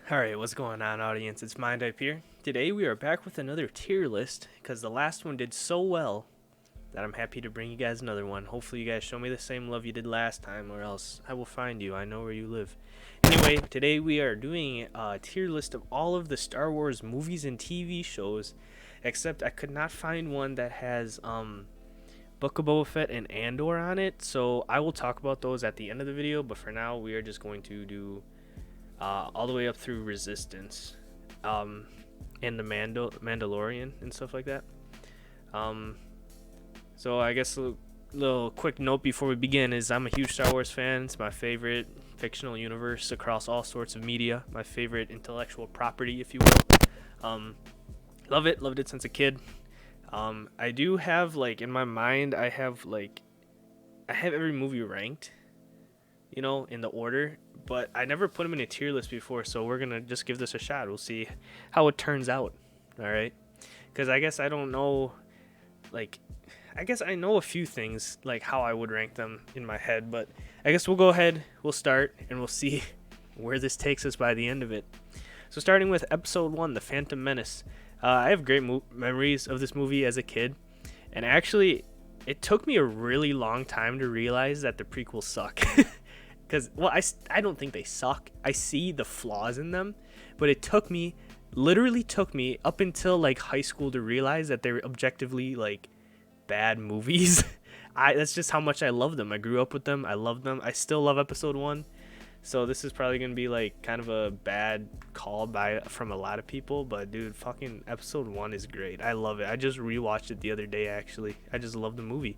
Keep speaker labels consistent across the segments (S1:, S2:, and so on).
S1: Alright, what's going on, audience? It's MindHype here. Today we are back with another tier list because the last one did so well that I'm happy to bring you guys another one. Hopefully you guys show me the same love you did last time, or else I will find you. I know where you live. Anyway, today we are doing a tier list of all of the Star Wars movies and TV shows, except I could not find one that has Book of Boba Fett and Andor on it, so I will talk about those at the end of the video, but for now we are just going to do all the way up through Resistance, and the Mandalorian and stuff like that. So I guess a little quick note before we begin is I'm a huge Star Wars fan. It's my favorite fictional universe across all sorts of media. My favorite intellectual property, if you will. Loved it since a kid. I do have in my mind I have every movie ranked, in the order, but I never put them in a tier list before, so we're gonna just give this a shot. We'll see how it turns out. All right, because I guess I don't know, I guess I know a few things like how I would rank them in my head, but I guess we'll go ahead, we'll start, and we'll see where this takes us by the end of it. So starting with Episode 1, The Phantom Menace. I have great memories of this movie as a kid, and actually, it took me a really long time to realize that the prequels suck. Because, I don't think they suck. I see the flaws in them, but it literally took me up until high school to realize that they're objectively bad movies. That's just how much I love them. I grew up with them. I love them. I still love Episode 1. So this is probably gonna be kind of a bad call from a lot of people, but dude, fucking Episode 1 is great. I love it. I just rewatched it the other day. Actually, I just love the movie.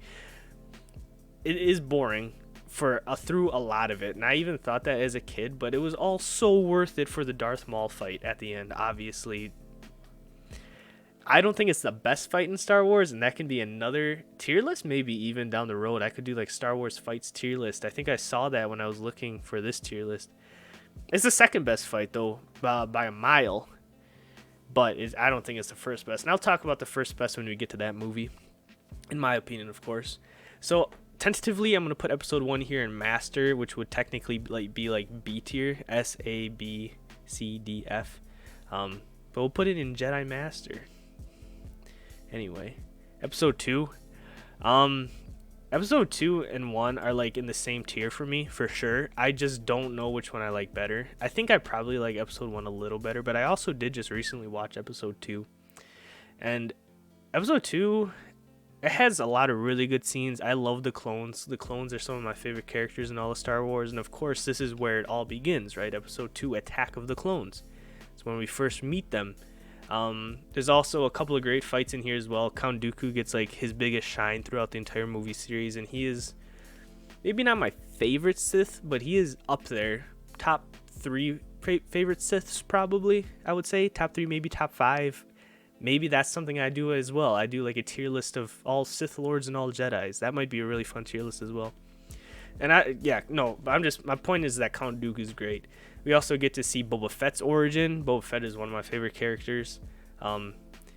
S1: It is boring through a lot of it, and I even thought that as a kid, but it was all so worth it for the Darth Maul fight at the end. Obviously, I don't think it's the best fight in Star Wars, and that can be another tier list, maybe even down the road. I could do Star Wars fights tier list. I think I saw that when I was looking for this tier list. It's the second best fight, though, by a mile, but I don't think it's the first best. And I'll talk about the first best when we get to that movie, in my opinion, of course. So, tentatively, I'm going to put Episode 1 here in Master, which would technically be B tier, SABCDF. But we'll put it in Jedi Master. Anyway, Episode 2. Episode 2 and 1 are in the same tier for me, for sure. I just don't know which one I like better. I think I probably like Episode 1 a little better, but I also did just recently watch Episode 2. And Episode 2, it has a lot of really good scenes. I love the clones. The clones are some of my favorite characters in all of Star Wars, and of course, this is where it all begins, right? Episode 2, Attack of the Clones. It's when we first meet them. There's also a couple of great fights in here as well. Count Dooku gets his biggest shine throughout the entire movie series, and he is maybe not my favorite Sith, but he is up there. Top 3 favorite Siths, probably, I would say. Top 3, maybe top 5. Maybe that's something I do as well. I do a tier list of all Sith Lords and all Jedis. That might be a really fun tier list as well. And my point is that Count Dooku is great. We also get to see Boba Fett's origin. Boba Fett is one of my favorite characters.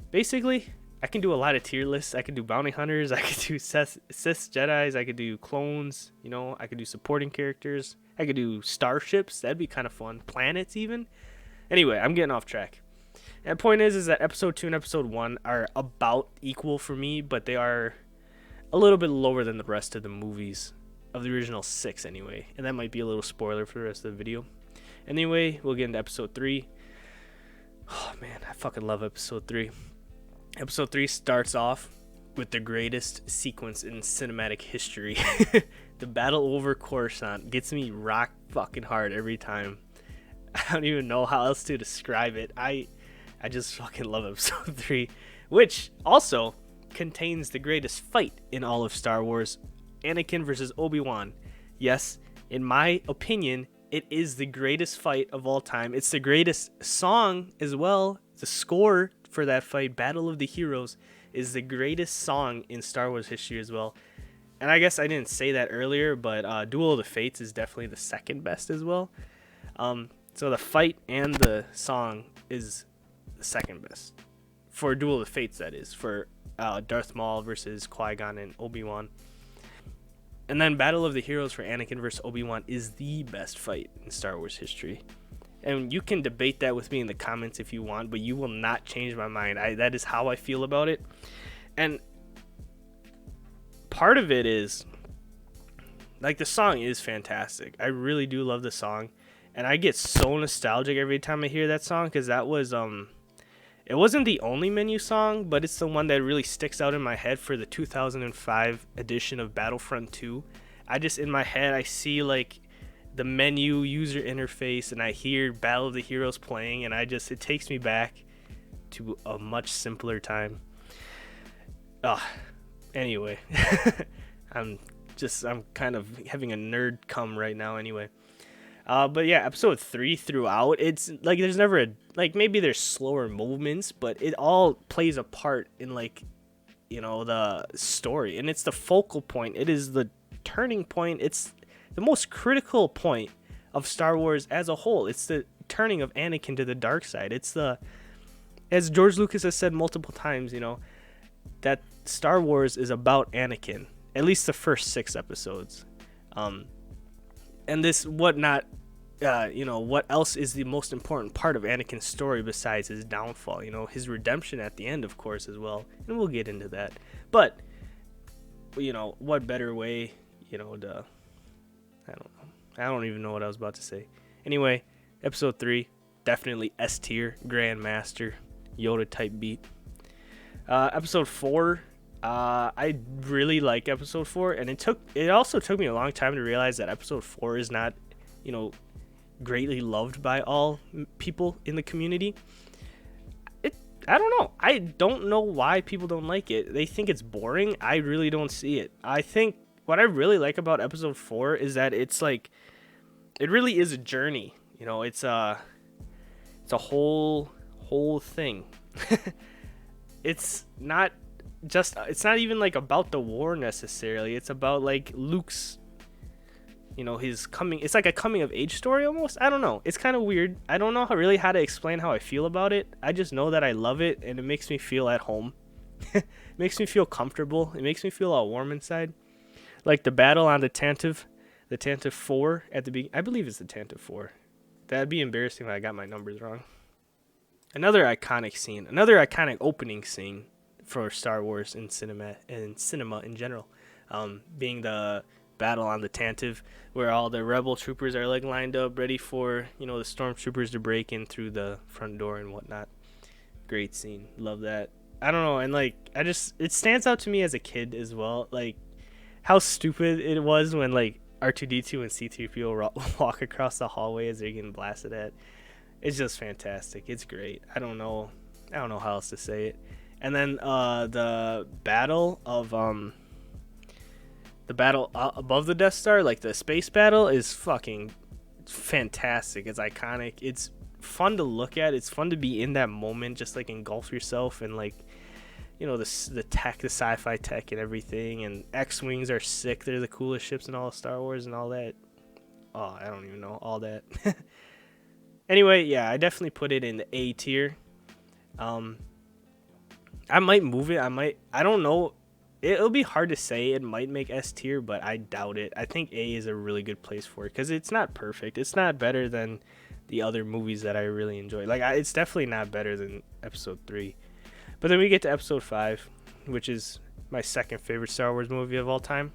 S1: Basically, I can do a lot of tier lists. I can do bounty hunters. I can do Sith Jedis. I could do clones. I could do supporting characters. I could do starships. That'd be kind of fun. Planets, even. Anyway, I'm getting off track. And the point is that Episode 2 and Episode 1 are about equal for me, but they are a little bit lower than the rest of the movies. Of the original 6, anyway. And that might be a little spoiler for the rest of the video. Anyway, we'll get into Episode 3. Oh, man, I fucking love Episode 3. Episode 3 starts off with the greatest sequence in cinematic history. The battle over Coruscant gets me rock fucking hard every time. I don't even know how else to describe it. I just fucking love Episode 3. Which also contains the greatest fight in all of Star Wars. Anakin versus Obi-Wan. Yes, in my opinion, it is the greatest fight of all time. It's the greatest song as well. The score for that fight, Battle of the Heroes, is the greatest song in Star Wars history as well. And I guess I didn't say that earlier, but Duel of the Fates is definitely the second best as well. So the fight and the song is the second best. For Duel of the Fates, that is. For Darth Maul versus Qui-Gon and Obi-Wan. And then Battle of the Heroes for Anakin versus Obi-Wan is the best fight in Star Wars history. And you can debate that with me in the comments if you want, but you will not change my mind. That is how I feel about it. And part of it is, like, the song is fantastic. I really do love the song. And I get so nostalgic every time I hear that song, because that was, it wasn't the only menu song, but it's the one that really sticks out in my head for the 2005 edition of Battlefront 2. I just, in my head, I see, like, the menu user interface, and I hear Battle of the Heroes playing, and it takes me back to a much simpler time. Anyway, I'm kind of having a nerd come right now anyway. But yeah, episode 3 throughout, it's like there's never maybe there's slower movements, but it all plays a part in, like, the story, and it's the focal point. It is the turning point. It's the most critical point of Star Wars as a whole. It's the turning of Anakin to the dark side. It's as George Lucas has said multiple times, that Star Wars is about Anakin, at least the first 6 episodes. And this what else is the most important part of Anakin's story besides his downfall? His redemption at the end, of course, as well. And we'll get into that. But, what better way, to... I don't know. I don't even know what I was about to say. Anyway, episode 3, definitely S tier, Grandmaster, Yoda type beat. Episode 4, I really like episode 4, and it also took me a long time to realize that episode 4 is not, greatly loved by all people in the community. I don't know. I don't know why people don't like it. They think it's boring. I really don't see it. I think what I really like about episode 4 is that it's like, it really is a journey. It's a whole thing. It's not even like about the war necessarily. It's about, like, Luke's, his coming. It's like a coming of age story almost. I don't know. It's kind of weird. I don't know how to explain how I feel about it. I just know that I love it, and it makes me feel at home. It makes me feel comfortable. It makes me feel all warm inside. Like the battle on the Tantive 4 at the beginning. I believe it's the Tantive 4. That'd be embarrassing if I got my numbers wrong. Another iconic opening scene for Star Wars in cinema in general, being the battle on the Tantive, where all the rebel troopers are, like, lined up ready for, the stormtroopers to break in through the front door and whatnot. Great scene. Love that. I don't know, and, like, it stands out to me as a kid as well, like, how stupid it was when, like, R2-D2 and C-3PO walk across the hallway as they're getting blasted at. It's just fantastic. It's great. I don't know how else to say it. And then the battle above the Death Star, like the space battle, is fucking fantastic. It's iconic. It's fun to look at. It's fun to be in that moment, just, like, engulf yourself and, like, the tech, the sci-fi tech and everything, and X-Wings are sick. They're the coolest ships in all of Star Wars and all that. Oh, I don't even know all that. Anyway, yeah, I definitely put it in the A tier. I might move it. I don't know. It'll be hard to say. It might make S tier, but I doubt it. I think A is a really good place for it, because it's not perfect. It's not better than the other movies that I really enjoy. Like, it's definitely not better than episode 3. But then we get to episode 5, which is my second favorite Star Wars movie of all time.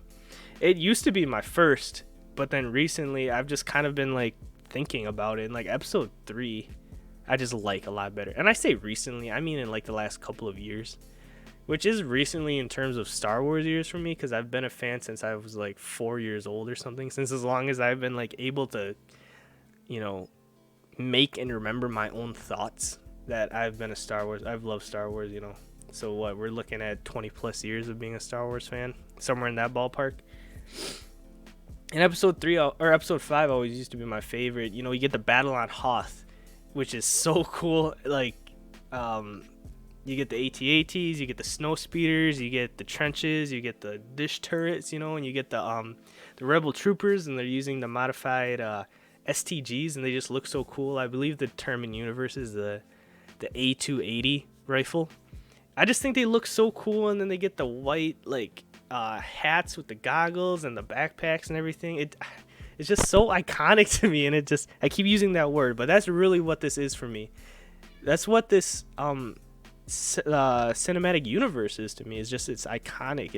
S1: It used to be my first, but then recently I've just kind of been, like, thinking about it. And, like, episode 3, I just like a lot better. And I say recently, I mean in, like, the last couple of years, which is recently in terms of Star Wars years for me, because I've been a fan since I was, like, 4 years old or something. Since as long as I've been, like, able to, make and remember my own thoughts, that I've loved Star Wars, So what, we're looking at 20 plus years of being a Star Wars fan, somewhere in that ballpark. And episode 5 always used to be my favorite. You get the battle on Hoth, which is so cool. Like, you get the AT-ATs, you get the snow speeders, you get the trenches, you get the dish turrets, and you get the rebel troopers, and they're using the modified STGs, and they just look so cool. I believe the term in universe is the A280 rifle. I just think they look so cool, and then they get the white, like, hats with the goggles and the backpacks and everything. It's just so iconic to me, and I keep using that word, but that's really what this is for me. That's what this cinematic universe is to me. It's iconic.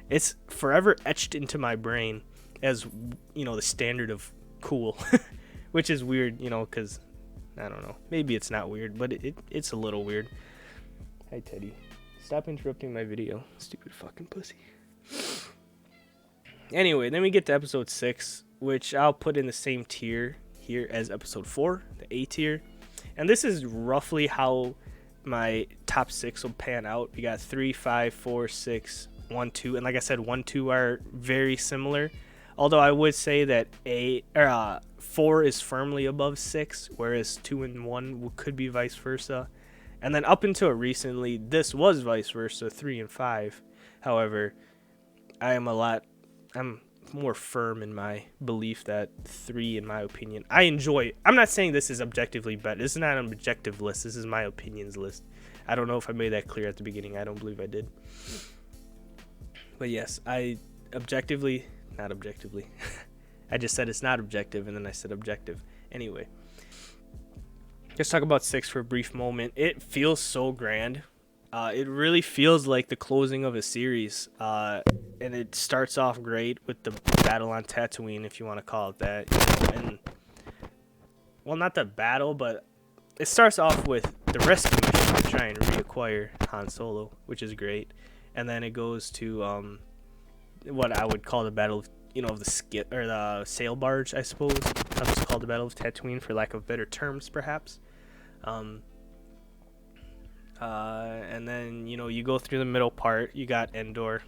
S1: It's forever etched into my brain as, the standard of cool, which is weird, because I don't know. Maybe it's not weird, but it's a little weird. Hi, Teddy. Stop interrupting my video, stupid fucking pussy. Anyway, then we get to episode 6, which I'll put in the same tier here as episode 4, the A tier. And this is roughly how my top 6 will pan out. We got 3, 5, 4, 6, 1, 2. And like I said, 1, 2 are very similar. Although I would say that 4 is firmly above 6, whereas 2 and 1 could be vice versa. And then up until recently, this was vice versa, 3 and 5. However, I'm more firm in my belief that 3, in my opinion, I'm not saying this is objectively better. This is not an objective list. This is my opinions list. I don't know if I made that clear at the beginning. I don't believe I did. But yes, not objectively. I just said it's not objective, and then I said objective. Anyway, let's talk about 6 for a brief moment. It feels so grand. It really feels like the closing of a series. And it starts off great with the battle on Tatooine, if you want to call it that. And well, not the battle, but it starts off with the rescue mission to try and reacquire Han Solo, which is great. And then it goes to what I would call the battle of, of the skip or the sail barge, I suppose. I'll just call it the Battle of Tatooine for lack of better terms, perhaps. And then you go through the middle part. You got Endor,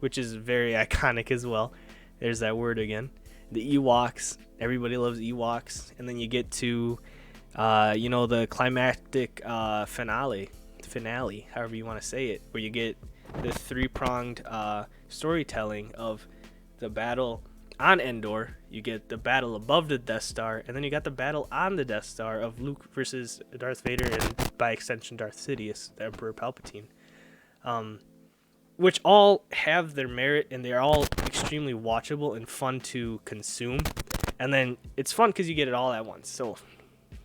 S1: which is very iconic as well. There's that word again. The Ewoks. Everybody loves Ewoks. And then you get to the climactic finale, however you want to say it, where you get the 3-pronged storytelling of the battle on Endor. You get the battle above the Death Star, and then you got the battle on the Death Star of Luke versus Darth Vader, and by extension Darth Sidious, the Emperor Palpatine, which all have their merit, and they're all extremely watchable and fun to consume. And then it's fun because you get it all at once. So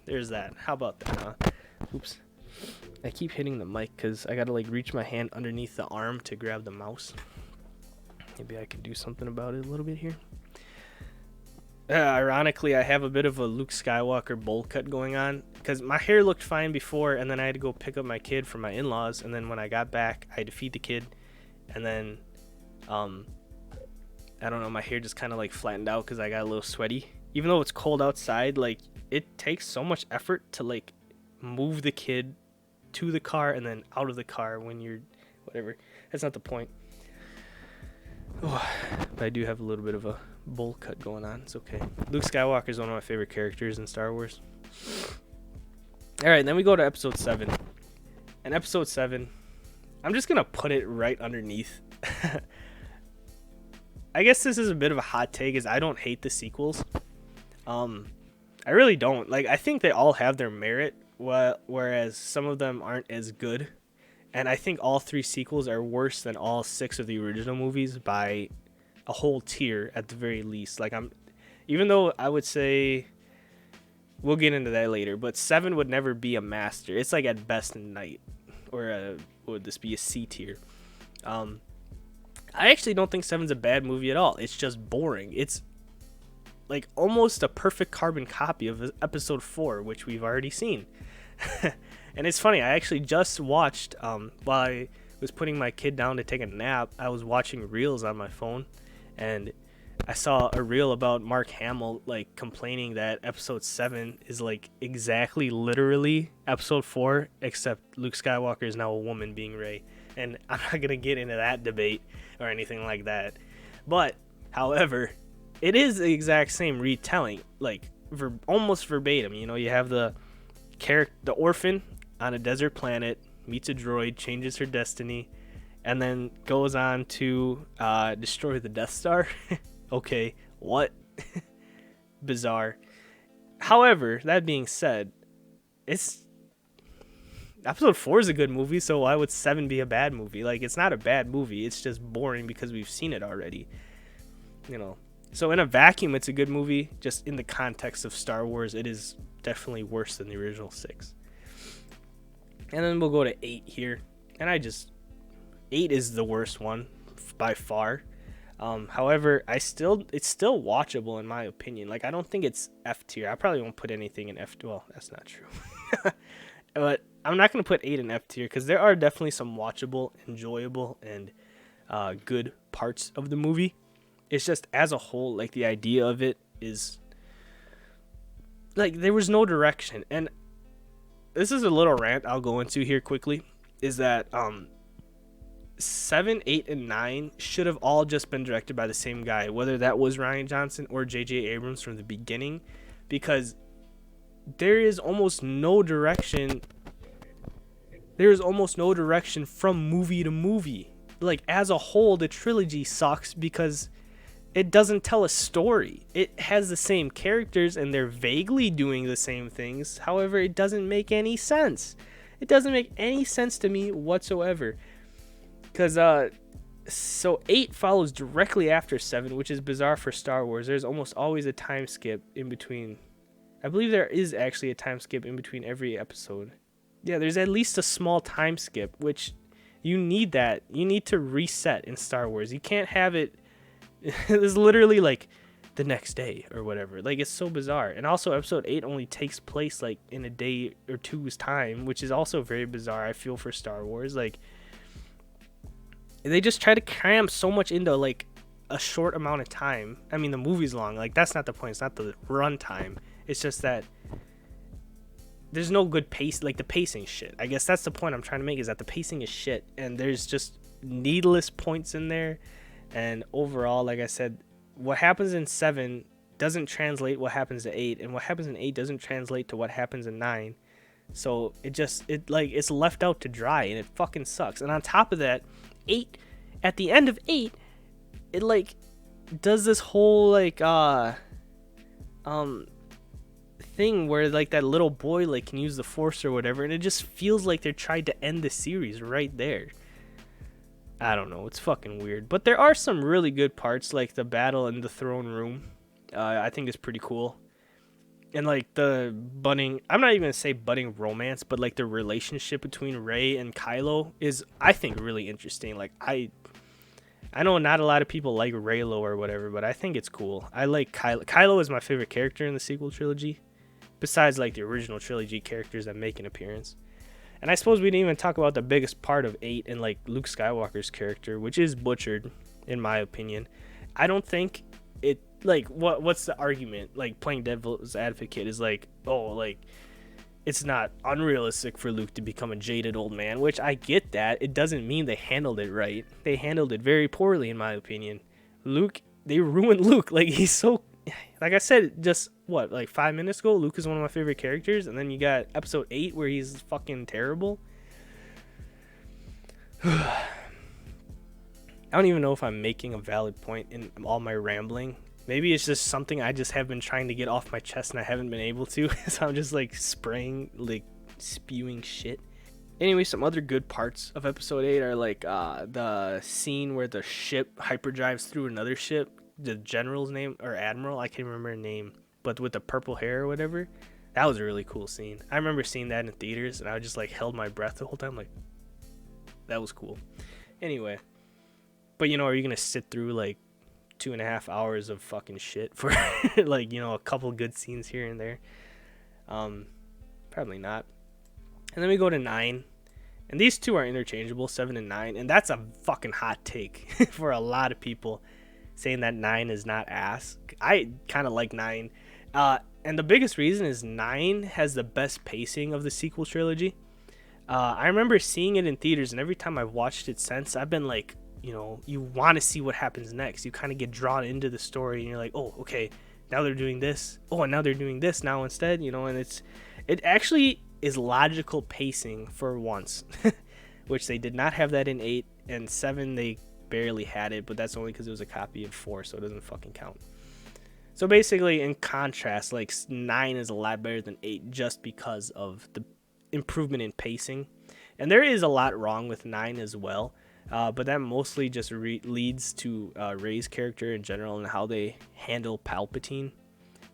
S1: there's that. How about that, huh? Oops. I keep hitting the mic because I gotta reach my hand underneath the arm to grab the mouse. Maybe I can do something about it a little bit here. Ironically, I have a bit of a Luke Skywalker bowl cut going on because my hair looked fine before, and then I had to go pick up my kid from my in-laws, and then when I got back, I had to feed the kid, and then, I don't know, my hair just kind of flattened out because I got a little sweaty. Even though it's cold outside, it takes so much effort to move the kid to the car and then out of the car when you're whatever. That's not the point. Oh, but I do have a little bit of a bowl cut going on. It's okay. Luke Skywalker is one of my favorite characters in Star Wars. Alright, then we go to episode 7. And episode 7, I'm just going to put it right underneath. I guess this is a bit of a hot take, is I don't hate the sequels. I really don't. I think they all have their merit, whereas some of them aren't as good. And I think all 3 sequels are worse than all 6 of the original movies by a whole tier at the very least. Even though I would say, we'll get into that later, but 7 would never be a master. It's at best a knight, or would this be a C tier? I actually don't think 7's a bad movie at all. It's just boring. It's almost a perfect carbon copy of episode 4, which we've already seen. And it's funny, I actually just watched, while I was putting my kid down to take a nap, I was watching reels on my phone, and I saw a reel about Mark Hamill complaining that episode 7 is exactly literally episode 4, except Luke Skywalker is now a woman being Rey. And I'm not gonna get into that debate or anything like that. But however, it is the exact same retelling, almost verbatim. You have the orphan on a desert planet meets a droid, changes her destiny, and then goes on to destroy the Death Star. Okay, what? Bizarre. However, that being said, episode 4 is a good movie, so why would 7 be a bad movie? It's not a bad movie, it's just boring because we've seen it already. So in a vacuum, it's a good movie. Just in the context of Star Wars, it is definitely worse than the original 6. And then we'll go to 8 here. And 8 is the worst one by far. However, it's still watchable in my opinion. Like, I don't think it's F tier. I probably won't put anything in F. Well, that's not true. But I'm not going to put 8 in F tier because there are definitely some watchable, enjoyable, and good parts of the movie. It's just as a whole, like, the idea of it is like there was no direction. And this is a little rant I'll go into here quickly, is that 7, 8, and 9 should have all just been directed by the same guy, whether that was Rian Johnson or J.J. Abrams from the beginning, because there is almost no direction. There is almost no direction from movie to movie. Like, as a whole, the trilogy sucks because it doesn't tell a story. It has the same characters and they're vaguely doing the same things. However, it doesn't make any sense. It doesn't make any sense to me whatsoever. Because, so 8 follows directly after 7, which is bizarre for Star Wars. There's almost always a time skip in between. I believe there is actually a time skip in between every episode. Yeah, there's at least a small time skip, which you need that. You need to reset in Star Wars. You can't have it. It's literally like the next day or whatever. Like, it's so bizarre. And also, episode 8 only takes place like in a day or two's time, which is also very bizarre, I feel, for Star Wars. Like, they just try to cram so much into like a short amount of time. I mean, the movie's long. Like, that's not the point. It's not the run time. It's just that there's no good pace. Like, the pacing shit. I guess that's the point I'm trying to make, is that the pacing is shit. And there's just needless points in there. And overall, like I said, what happens in 7 doesn't translate what happens to 8. And what happens in 8 doesn't translate to what happens in 9. So it's left out to dry, and it fucking sucks. And on top of that, 8, at the end of 8, it like does this whole like thing where like that little boy like can use the Force or whatever, and it just feels like they're trying to end the series right there. I don't know, it's fucking weird. But there are some really good parts, like the battle in the throne room. I think it's pretty cool. And like the budding, I'm not even gonna say budding romance, but like the relationship between Rey and Kylo is, I think, really interesting. Like, I know not a lot of people like Reylo or whatever, but I think it's cool. I like Kylo. Kylo is my favorite character in the sequel trilogy, besides like the original trilogy characters that make an appearance. And I suppose we didn't even talk about the biggest part of 8 and like Luke Skywalker's character, which is butchered, in my opinion. I don't think it, like, what's the argument? Like, playing devil's advocate is like, oh, like, it's not unrealistic for Luke to become a jaded old man, which I get that. It doesn't mean they handled it right. They handled it very poorly, in my opinion. Luke, they ruined Luke. Like, he's so, like I said, just what, like 5 minutes ago, Luke is one of my favorite characters, and then you got episode 8 where he's fucking terrible. I don't even know if I'm making a valid point in all my rambling. Maybe it's just something I just have been trying to get off my chest and I haven't been able to. So I'm just like spraying, like spewing shit. Anyway, some other good parts of episode 8 are like the scene where the ship hyperdrives through another ship. The general's name, or admiral, I can't remember her name, but with the purple hair or whatever. That was a really cool scene. I remember seeing that in theaters and I just like held my breath the whole time. Like, that was cool. Anyway, but you know, are you gonna sit through like 2.5 hours of fucking shit for like, you know, a couple good scenes here and there? Probably not. And then we go to 9, and these two are interchangeable, 7 and 9, and that's a fucking hot take for a lot of people, saying that 9 is not ass. I kind of like 9, and the biggest reason is 9 has the best pacing of the sequel trilogy. I remember seeing it in theaters, and every time I've watched it since, I've been like, you know, you want to see what happens next. You kind of get drawn into the story, and you're like, oh, okay, now they're doing this. Oh, and now they're doing this now instead, you know, and it actually is logical pacing for once, which they did not have that in 8, and 7 they barely had it, but that's only because it was a copy of 4, so it doesn't fucking count. So basically, in contrast, like 9 is a lot better than 8 just because of the improvement in pacing. And there is a lot wrong with 9 as well. But that mostly just leads to Rey's character in general and how they handle Palpatine.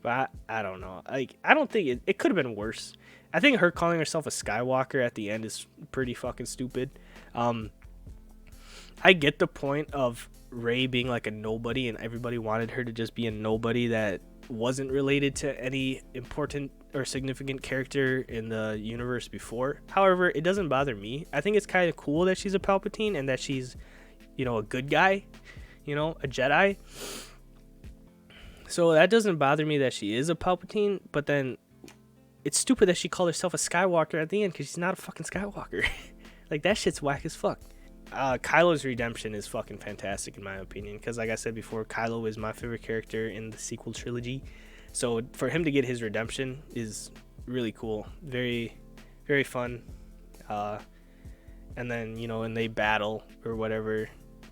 S1: But I don't know. Like, I don't think it could have been worse. I think her calling herself a Skywalker at the end is pretty fucking stupid. I get the point of Rey being like a nobody, and everybody wanted her to just be a nobody that wasn't related to any important or significant character in the universe before. However, it doesn't bother me. I think it's kind of cool that she's a Palpatine and that she's, a good guy, a Jedi. So that doesn't bother me that she is a Palpatine, but then it's stupid that she called herself a Skywalker at the end because she's not a fucking Skywalker. Like, that shit's whack as fuck. Kylo's redemption is fucking fantastic in my opinion because, like I said before, Kylo is my favorite character in the sequel trilogy. So for him to get his redemption is really cool. Very, very fun. And then, and they battle or whatever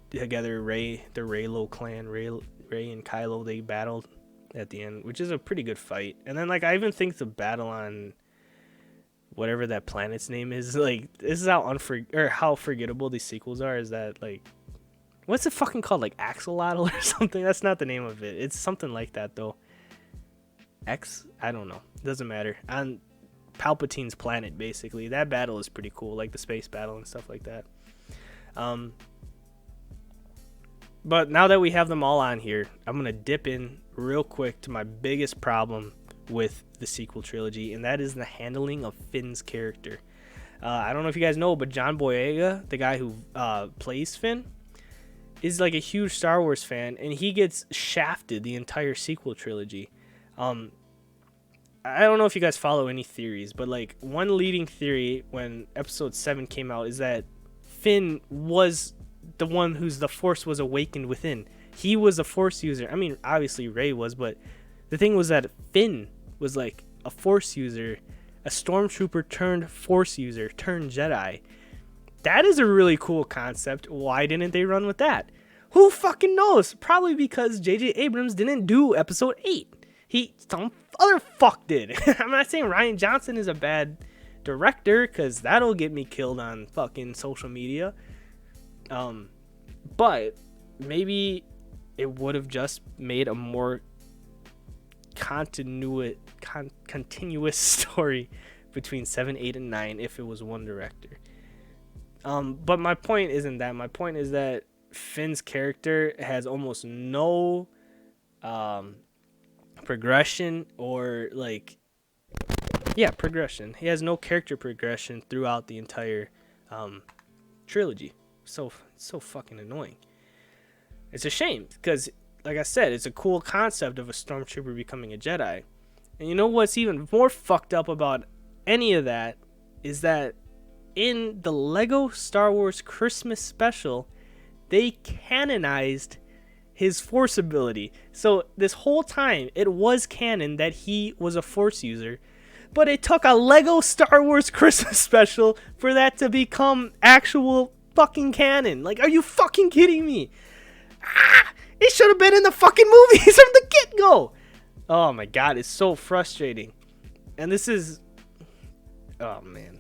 S1: together. The Reylo clan, Rey and Kylo, they battled at the end, which is a pretty good fight. And then, like, I even think the battle on whatever that planet's name is, like, this is how forgettable these sequels are. Is that, like, what's it fucking called, like Axolotl or something? That's not the name of it. It's something like that though. I don't know, doesn't matter. On Palpatine's planet, basically, that battle is pretty cool, like the space battle and stuff like that. But now that we have them all on here, I'm gonna dip in real quick to my biggest problem with the sequel trilogy, and that is the handling of Finn's character. I don't know if you guys know, but John Boyega, the guy who plays Finn, is like a huge Star Wars fan, and he gets shafted the entire sequel trilogy. I don't know if you guys follow any theories, but like one leading theory when episode 7 came out is that Finn was the one whose the Force was awakened within. He was a Force user. I mean, obviously Rey was, but the thing was that Finn was like a Force user, a stormtrooper turned Force user turned Jedi. That is a really cool concept. Why didn't they run with that? Who fucking knows? Probably because J.J. Abrams didn't do episode 8. Some other fuck did. I'm not saying Rian Johnson is a bad director, because that'll get me killed on fucking social media. But maybe it would have just made a more continuous story between 7, 8, and 9 if it was one director. But my point isn't that. My point is that Finn's character has almost no progression or progression. He has no character progression throughout the entire trilogy. So fucking annoying. It's a shame because, like I said, it's a cool concept of a stormtrooper becoming a Jedi. And you know what's even more fucked up about any of that is that in the Lego Star Wars Christmas special, they canonized his Force ability. So this whole time, it was canon that he was a Force user, but it took a Lego Star Wars Christmas special for that to become actual fucking canon. Like, are you fucking kidding me? It should have been in the fucking movies from the get-go. Oh my god, it's so frustrating. And this is... oh man.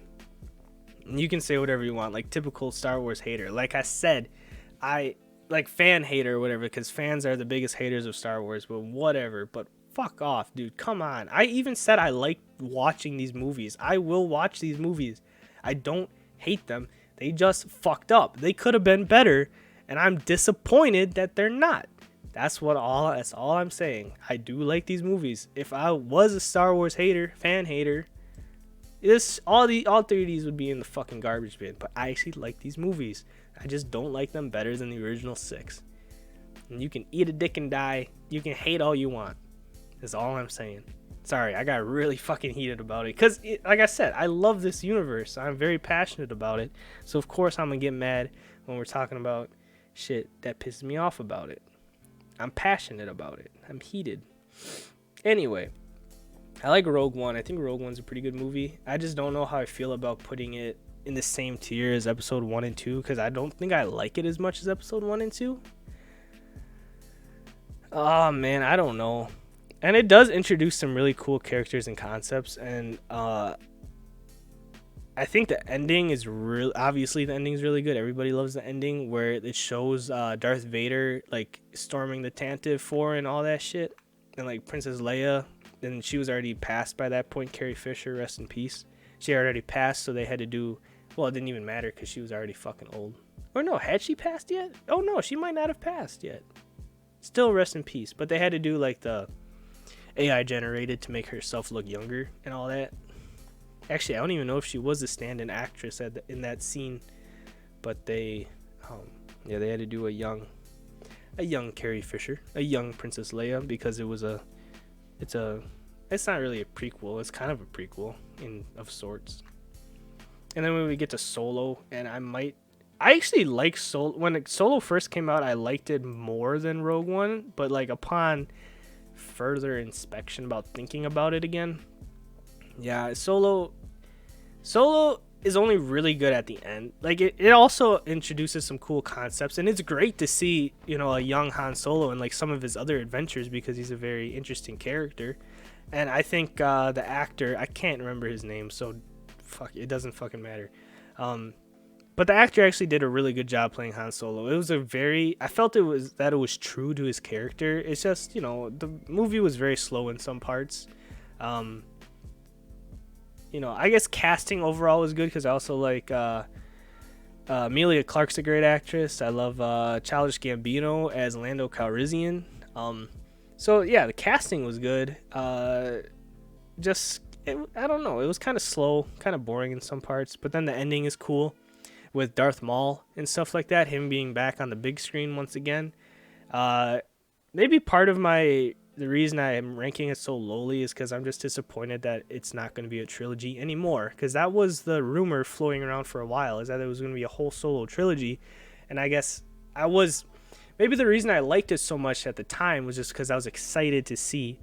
S1: You can say whatever you want, like typical Star Wars hater. Like I said, I like fan hater or whatever, because fans are the biggest haters of Star Wars, but whatever. But fuck off, dude. Come on. I even said I like watching these movies. I will watch these movies. I don't hate them. They just fucked up. They could have been better, and I'm disappointed that they're not. That's all I'm saying. I do like these movies. If I was a Star Wars fan hater, all 3 of these would be in the fucking garbage bin. But I actually like these movies. I just don't like them better than the original 6. And you can eat a dick and die. You can hate all you want. That's all I'm saying. Sorry, I got really fucking heated about it. Because, like I said, I love this universe. I'm very passionate about it. So, of course, I'm going to get mad when we're talking about shit that pisses me off about it. I'm passionate about it. I'm heated. Anyway, I like Rogue One. I think Rogue One's a pretty good movie. I just don't know how I feel about putting it in the same tier as episode 1 and 2, because I don't think I like it as much as episode 1 and 2. Oh man, I don't know. And it does introduce some really cool characters and concepts, and I think the ending is real. Obviously, the ending is really good. Everybody loves the ending where it shows Darth Vader like storming the Tantive 4 and all that shit, and like Princess Leia. And she was already passed by that point. Carrie Fisher, rest in peace. She had already passed, so they had to do. Well, it didn't even matter because she was already fucking old. Or no, had she passed yet? Oh no, she might not have passed yet. Still rest in peace. But they had to do like the AI generated to make herself look younger and all that. Actually, I don't even know if she was a stand-in actress in that scene, but they had to do a young Carrie Fisher, a young Princess Leia, because it's not really a prequel. It's kind of a prequel of sorts. And then when we get to Solo, and I actually like Solo. When Solo first came out, I liked it more than Rogue One, but like upon further inspection about thinking about it again, yeah, Solo is only really good at the end. Like it also introduces some cool concepts, and it's great to see, a young Han Solo and like some of his other adventures, because he's a very interesting character. And I think the actor, I can't remember his name, so it doesn't fucking matter. But the actor actually did a really good job playing Han Solo. I felt it was true to his character. It's just, the movie was very slow in some parts. I guess casting overall was good, because I also like Emilia Clarke's a great actress. I love Childish Gambino as Lando Calrissian. So yeah, the casting was good. I don't know, it was kind of slow, kind of boring in some parts, but then the ending is cool with Darth Maul and stuff like that, him being back on the big screen once again. Maybe part of the reason I am ranking it so lowly is because I'm just disappointed that it's not going to be a trilogy anymore, because that was the rumor floating around for a while, is that it was going to be a whole Solo trilogy. And I guess maybe the reason I liked it so much at the time was just because I was excited to see,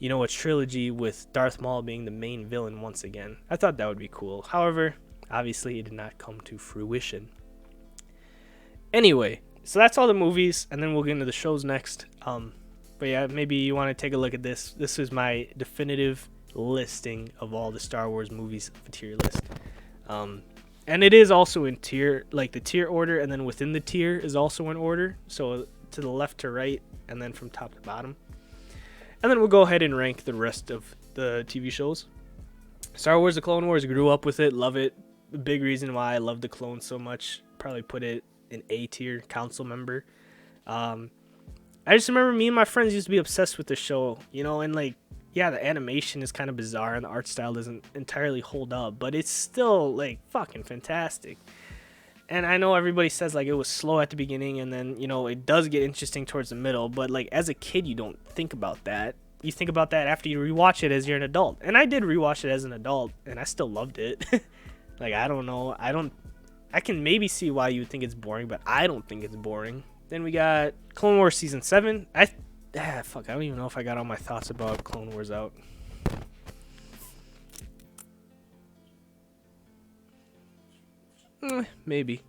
S1: a trilogy with Darth Maul being the main villain once again. I thought that would be cool. However, obviously it did not come to fruition. Anyway, so that's all the movies, and then we'll get into the shows next. But yeah, maybe you want to take a look at this. This is my definitive listing of all the Star Wars movies, the tier list. And it is also in tier, like the tier order, and then within the tier is also in order. So to the left to right, and then from top to bottom. And then we'll go ahead and rank the rest of the TV shows. Star Wars: The Clone Wars, grew up with it, love it. The big reason why I love the clones so much, probably put it in A tier, council member. I just remember me and my friends used to be obsessed with the show, and like, yeah, the animation is kind of bizarre and the art style doesn't entirely hold up, but it's still like fucking fantastic. And I know everybody says like it was slow at the beginning, and then, it does get interesting towards the middle, but like as a kid, you don't think about that. You think about that after you rewatch it as you're an adult. And I did rewatch it as an adult, and I still loved it. Like, I don't know. I can maybe see why you would think it's boring, but I don't think it's boring. Then we got Clone Wars Season 7. I don't even know if I got all my thoughts about Clone Wars out. Maybe.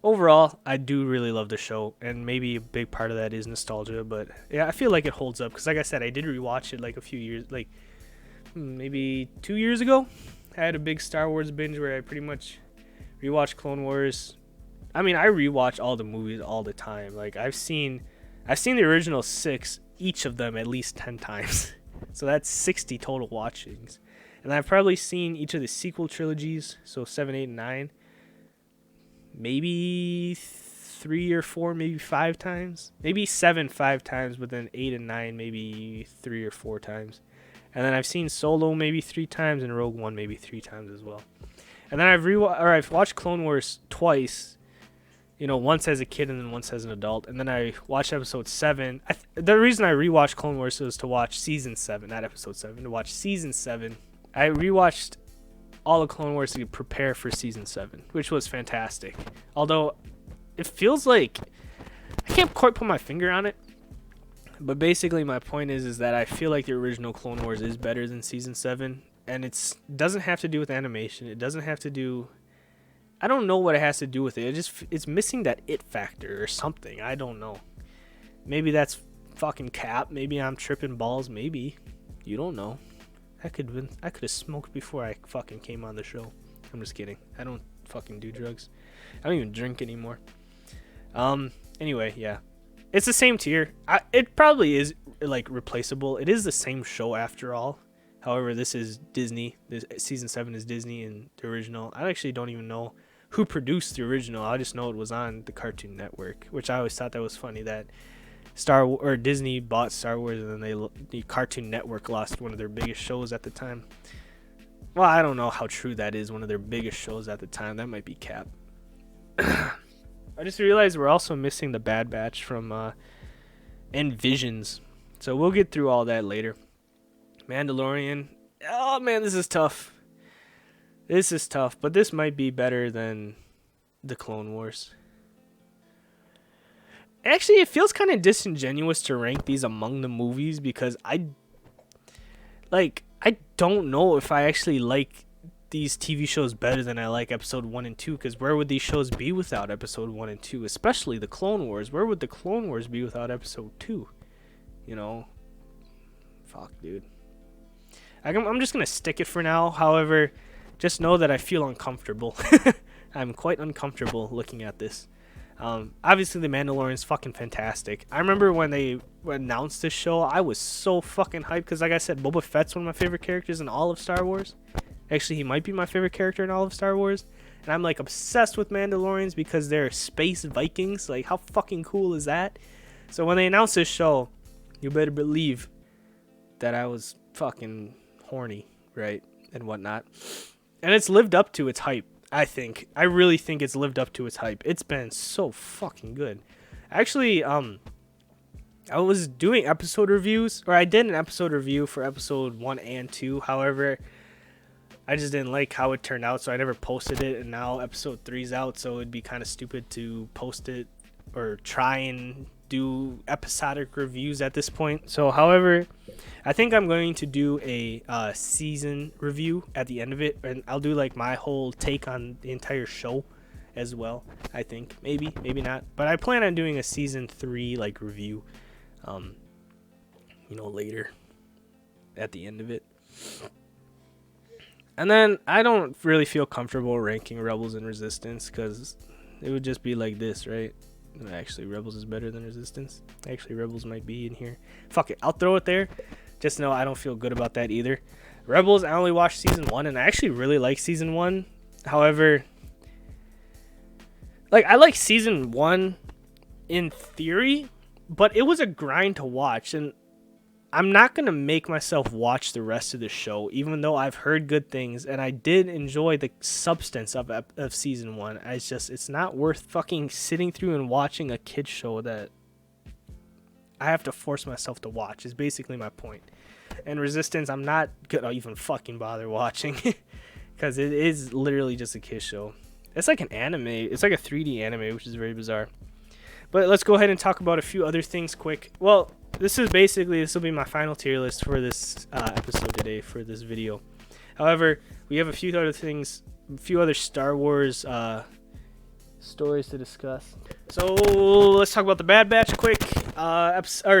S1: Overall, I do really love the show, and maybe a big part of that is nostalgia, but yeah, I feel like it holds up, because like I said, I did rewatch it like a few years, like maybe 2 years ago. I had a big Star Wars binge where I pretty much rewatched Clone Wars. I mean, I rewatch all the movies all the time. Like I've seen the original 6, each of them at least 10 times. So that's 60 total watchings. And I've probably seen each of the sequel trilogies, so 7, 8, and 9, maybe 3 or 4, maybe 5 times. Maybe 7 5 times, but then 8 and 9 maybe 3 or 4 times. And then I've seen Solo maybe 3 times, and Rogue One maybe 3 times as well. And then I've watched Clone Wars twice, once as a kid and then once as an adult. And then I watched episode 7. The reason I rewatched Clone Wars was to watch season 7, not episode 7, to watch season 7. I rewatched all of Clone Wars to prepare for season 7, which was fantastic. Although it feels like, I can't quite put my finger on it, but basically my point is that I feel like the original Clone Wars is better than season 7, and it doesn't have to do with animation. It doesn't have to do, I don't know what it has to do with it. It's missing that it factor or something. I don't know. Maybe that's fucking cap. Maybe I'm tripping balls. Maybe. You don't know. I could have smoked before I fucking came on the show. I'm just kidding. I don't fucking do drugs. I don't even drink anymore. Anyway, yeah. It's the same tier. It probably is, like, replaceable. It is the same show after all. However, this is Disney. This season 7 is Disney, and the original, I actually don't even know who produced the original. I just know it was on the Cartoon Network, which I always thought that was funny that Disney bought Star Wars, and then the Cartoon Network lost one of their biggest shows at the time. Well, I don't know how true that is. One of their biggest shows at the time. That might be cap. I just realized we're also missing the Bad Batch from and Visions. So we'll get through all that later. Mandalorian. Oh, man, this is tough. This is tough. But this might be better than the Clone Wars. Actually, it feels kind of disingenuous to rank these among the movies because I don't know if I actually like these TV shows better than I like episode 1 and 2, because where would these shows be without episode 1 and 2, especially the Clone Wars? Where would the Clone Wars be without episode 2? You know, fuck, dude. I'm just gonna stick it for now. However, just know that I feel uncomfortable. I'm quite uncomfortable looking at this. Obviously the Mandalorian's fucking fantastic. I remember when they announced this show, I was so fucking hyped because, like I said, Boba Fett's one of my favorite characters in all of Star Wars. Actually, he might be my favorite character in all of Star Wars. And I'm, like, obsessed with Mandalorians because they're space Vikings. Like, how fucking cool is that? So when they announced this show, you better believe that I was fucking horny, right? And whatnot. And it's lived up to its hype, I think. I really think it's lived up to its hype. It's been so fucking good. Actually, I was doing episode reviews, or I did an episode review for episode 1 and 2. However, I just didn't like how it turned out, so I never posted it, and now episode 3's out, so it'd be kind of stupid to post it or try and do episodic reviews at this point. So, however, I think I'm going to do a season review at the end of it, and I'll do like my whole take on the entire show as well. I think maybe not, but I plan on doing a season 3 like review, later at the end of it. And then I don't really feel comfortable ranking Rebels and Resistance because it would just be like this, right? Actually, Rebels is better than Resistance. Actually, Rebels might be in here. Fuck it, I'll throw it there. Just know I don't feel good about that either. Rebels, I only watched season 1, and I actually really like season 1. However, like, I like season 1 in theory, but it was a grind to watch, and I'm not going to make myself watch the rest of the show, even though I've heard good things, and I did enjoy the substance of season 1. It's not worth fucking sitting through and watching a kid's show that I have to force myself to watch, is basically my point. And Resistance, I'm not going to even fucking bother watching, because it is literally just a kid's show. It's like an anime. It's like a 3D anime, which is very bizarre. But let's go ahead and talk about a few other things quick. Well, this will be my final tier list for this episode today, for this video. However, we have a few other Star Wars stories to discuss. So let's talk about the Bad Batch quick.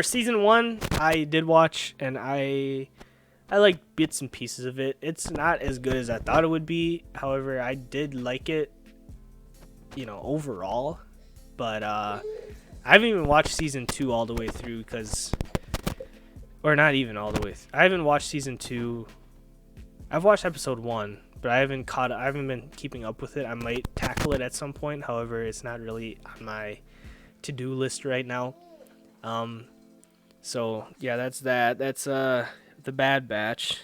S1: Season 1, I did watch, and I like bits and pieces of it. It's not as good as I thought it would be. However, I did like it, overall. But I haven't even watched season 2 all the way through or not even all the way. I haven't watched season 2. I've watched episode 1, but I haven't been keeping up with it. I might tackle it at some point. However, it's not really on my to-do list right now. So yeah, that's that. That's the Bad Batch.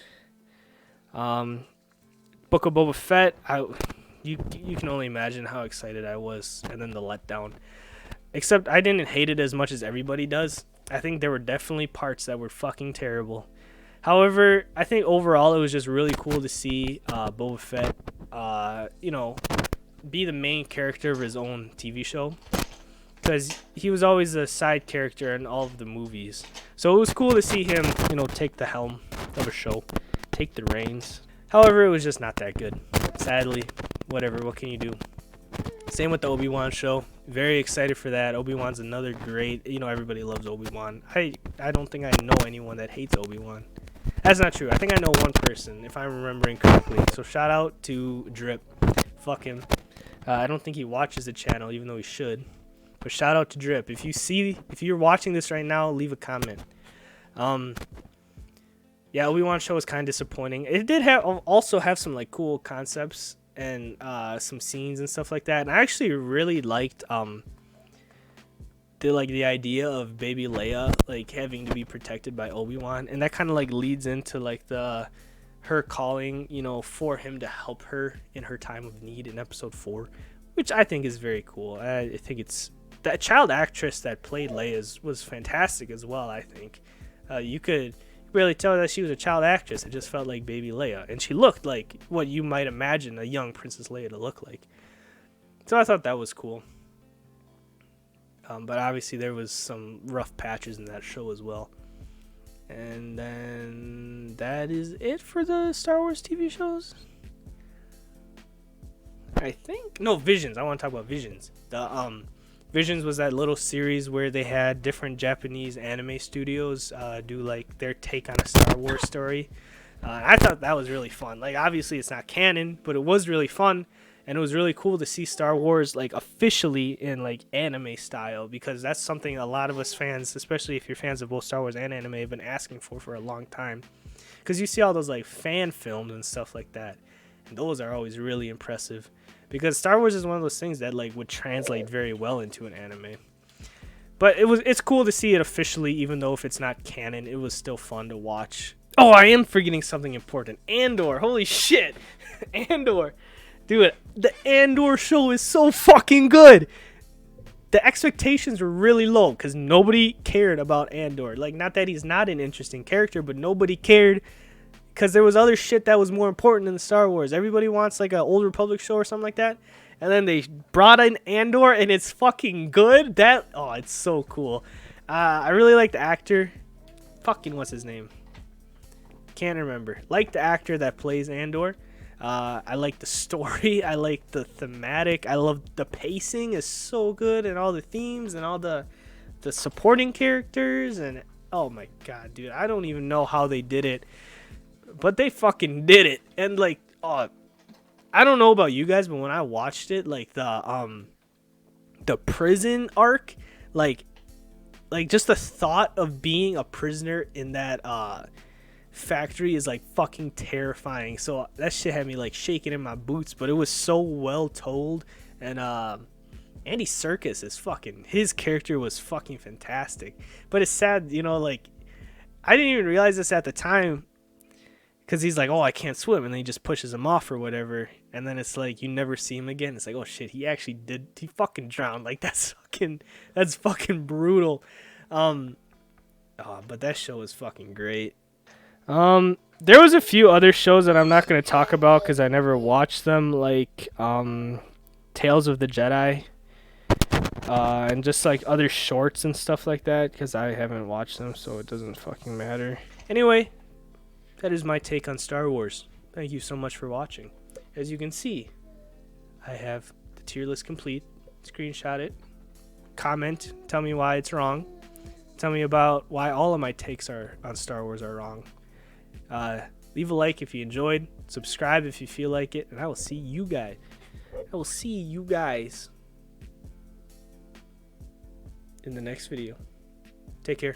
S1: Book of Boba Fett. You can only imagine how excited I was, and then the letdown. Except I didn't hate it as much as everybody does. I think there were definitely parts that were fucking terrible. However, I think overall it was just really cool to see Boba Fett, be the main character of his own TV show. Because he was always a side character in all of the movies. So it was cool to see him, take the helm of a show, take the reins. However, it was just not that good. Sadly, whatever, what can you do? Same with the Obi-Wan show. Very excited for that. Obi-Wan's another great, everybody loves Obi-Wan. I don't think I know anyone that hates Obi-Wan. That's not true. I think I know one person, if I'm remembering correctly. So shout out to Drip. Fuck him. I don't think he watches the channel, even though he should. But shout out to Drip. If you're watching this right now, leave a comment. Yeah, Obi-Wan show was kind of disappointing. It did also have some like cool concepts and some scenes and stuff like that. And I actually really liked the idea of baby Leia like having to be protected by Obi-Wan, and that kind of like leads into like her calling, you know, for him to help her in her time of need in episode 4, which I think is very cool. I think it's that child actress that played Leia was fantastic as well. I think you could really tell that she was a child actress. It just felt like baby Leia, and she looked like what you might imagine a young Princess Leia to look like. So I thought that was cool. But obviously there was some rough patches in that show as well. And then that is it for the Star Wars TV shows. I think Visions. I want to talk about Visions. The Visions was that little series where they had different Japanese anime studios do like their take on a Star Wars story. I thought that was really fun. Like obviously it's not canon, but it was really fun. And it was really cool to see Star Wars like officially in like anime style, because that's something a lot of us fans, especially if you're fans of both Star Wars and anime, have been asking for a long time. Because you see all those like fan films and stuff like that, and those are always really impressive. Because Star Wars is one of those things that like would translate very well into an anime. But it's cool to see it officially, even though if it's not canon, it was still fun to watch. Oh, I am forgetting something important. Andor, holy shit, Andor. Dude, the Andor show is so fucking good. The expectations were really low because nobody cared about Andor. Like, not that he's not an interesting character, but nobody cared because there was other shit that was more important than Star Wars. Everybody wants like an Old Republic show or something like that. And then they brought in Andor and it's fucking good. It's so cool. I really like the actor. Fucking what's his name? Can't remember. Like the actor that plays Andor. I like the story. I like the thematic. I love the pacing is so good, and all the themes and all the supporting characters. And oh my god, dude, I don't even know how they did it, but they fucking did it. And like, I don't know about you guys, but when I watched it, like the prison arc, like just the thought of being a prisoner in that factory is like fucking terrifying. So that shit had me like shaking in my boots, but it was so well told. And Andy Serkis is his character was fucking fantastic. But it's sad, you know, like I didn't even realize this at the time, because he's like, oh, I can't swim, and then he just pushes him off or whatever, and then it's like you never see him again. It's like, oh shit, he fucking drowned. Like that's fucking brutal. But that show was fucking great. There was a few other shows that I'm not going to talk about because I never watched them, like Tales of the Jedi, and just like other shorts and stuff like that, because I haven't watched them, so it doesn't fucking matter. Anyway, that is my take on Star Wars. Thank you so much for watching. As you can see, I have the tier list complete. Screenshot it, comment, tell me why it's wrong, tell me about why all of my takes on Star Wars are wrong. Leave a like if you enjoyed, subscribe if you feel like it, and I will see you guys in the next video. Take care.